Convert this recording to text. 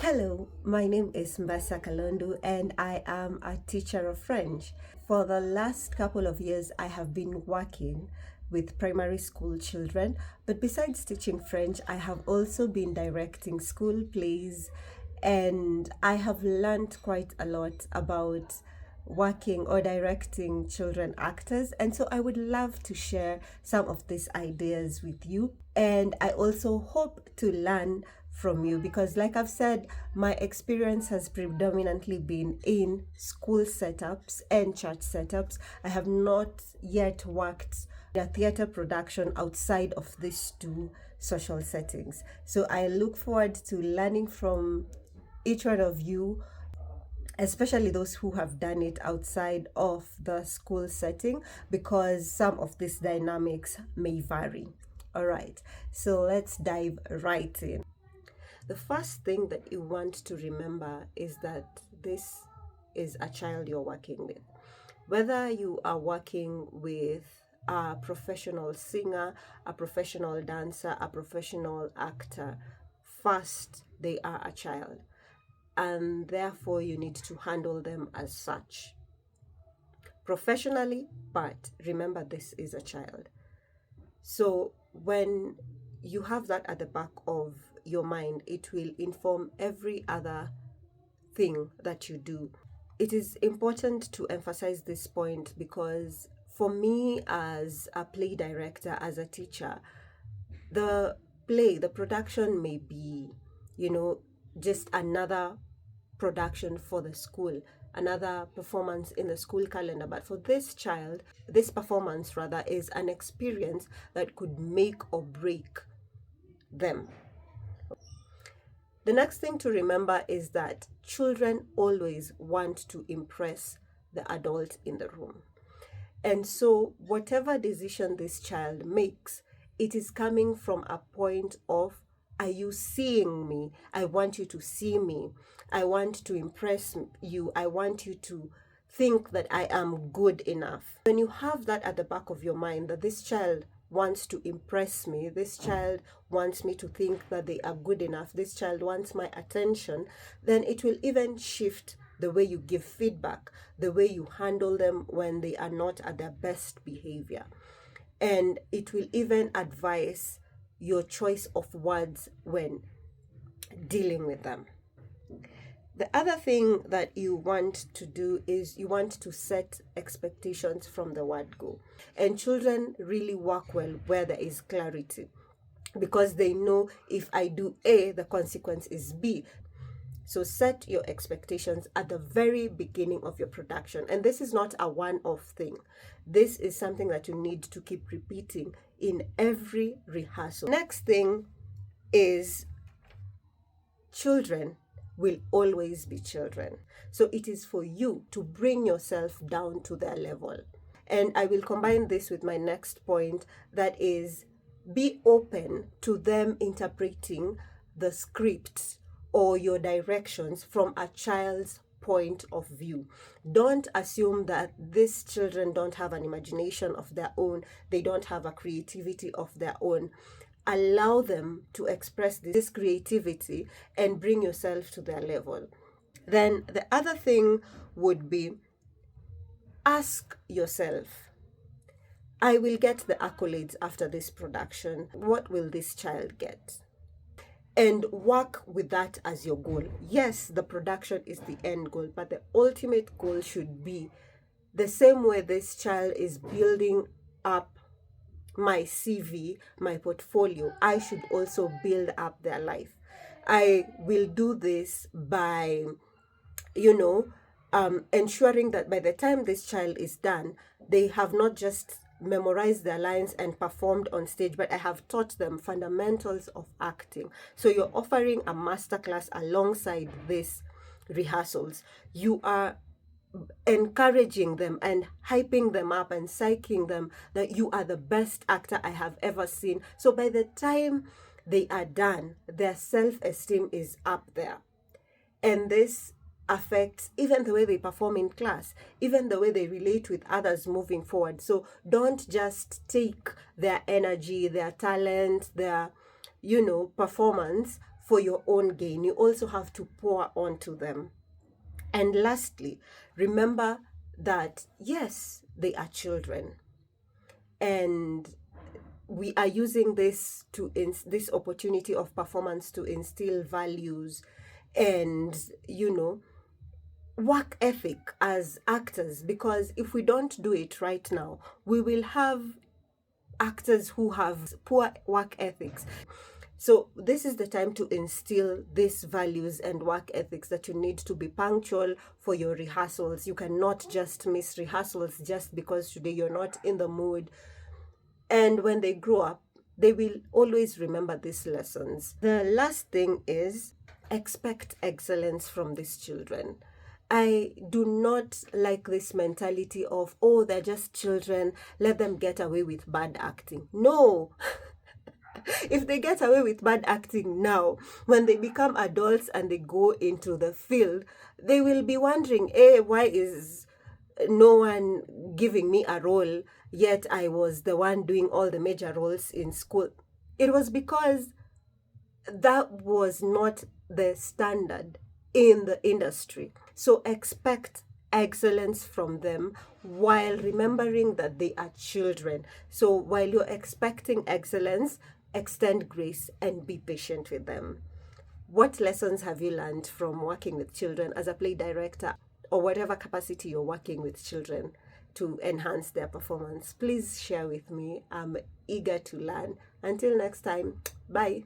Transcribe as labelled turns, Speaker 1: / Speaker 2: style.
Speaker 1: Hello, my name is Mbasa Kalondu and I am a teacher of French. For the last couple of years, I have been working with primary school children, but besides teaching French, I have also been directing school plays and I have learned quite a lot about working or directing children actors, and so I would love to share some of these ideas with you, and I also hope to learn from you because, like I've said, my experience has predominantly been in school setups and church setups. I have not yet worked in a theater production outside of these two social settings, so I look forward to learning from each one of you, especially those who have done it outside of the school setting, because some of these dynamics may vary. All right, so let's dive right in. The first thing that you want to remember is that this is a child you're working with. Whether you are working with a professional singer, a professional dancer, a professional actor, first, they are a child, and therefore you need to handle them as such professionally, but remember this is a child. So when you have that at the back of your mind, it will inform every other thing that you do. It is important to emphasize this point because for me, as a play director, as a teacher, the the production may be, you know, just another production for the school, another performance in the school calendar. But for this child, this performance rather is an experience that could make or break them. The next thing to remember is that children always want to impress the adult in the room. And so, whatever decision this child makes, it is coming from a point of, are you seeing me? I want you to see me. I want to impress you. I want you to think that I am good enough. When you have that at the back of your mind, that this child wants to impress me, this child wants me to think that they are good enough, this child wants my attention, then it will even shift the way you give feedback, the way you handle them when they are not at their best behavior. And it will even advise your choice of words when dealing with them. The other thing that you want to do is you want to set expectations from the word go. And children really work well where there is clarity, because they know if I do A, the consequence is B. So set your expectations at the very beginning of your production. And this is not a one-off thing. This is something that you need to keep repeating in every rehearsal. Next thing is, children will always be children. So it is for you to bring yourself down to their level. And I will combine this with my next point, that is, be open to them interpreting the script or your directions from a child's point of view. Don't assume that these children don't have an imagination of their own, they don't have a creativity of their own. Allow them to express this creativity and bring yourself to their level. Then the other thing would be, ask yourself, I will get the accolades after this production. What will this child get? And work with that as your goal. Yes, the production is the end goal, but the ultimate goal should be the same way this child is building up my CV, my portfolio, I should also build up their life. I will do this by, ensuring that by the time this child is done, they have not just memorized their lines and performed on stage, but I have taught them fundamentals of acting. So you're offering a masterclass alongside this rehearsals. You are encouraging them and hyping them up and psyching them that you are the best actor I have ever seen. So by the time they are done, their self-esteem is up there. And this affects even the way they perform in class, even the way they relate with others moving forward. So don't just take their energy, their talent, their, performance for your own gain. You also have to pour onto them. And lastly, remember that yes, they are children, and we are using this this opportunity of performance to instill values and, work ethic as actors, because if we don't do it right now, we will have actors who have poor work ethics. So this is the time to instill these values and work ethics, that you need to be punctual for your rehearsals. You cannot just miss rehearsals just because today you're not in the mood. And when they grow up, they will always remember these lessons. The last thing is, expect excellence from these children. I do not like this mentality of, oh, they're just children, let them get away with bad acting. No. If they get away with bad acting now, when they become adults and they go into the field, they will be wondering, why is no one giving me a role, yet I was the one doing all the major roles in school? It was because that was not the standard in the industry. So expect excellence from them while remembering that they are children. So while you're expecting excellence, extend grace and be patient with them. What lessons have you learned from working with children as a play director, or whatever capacity you're working with children to enhance their performance? Please share with me. I'm eager to learn. Until next time, bye.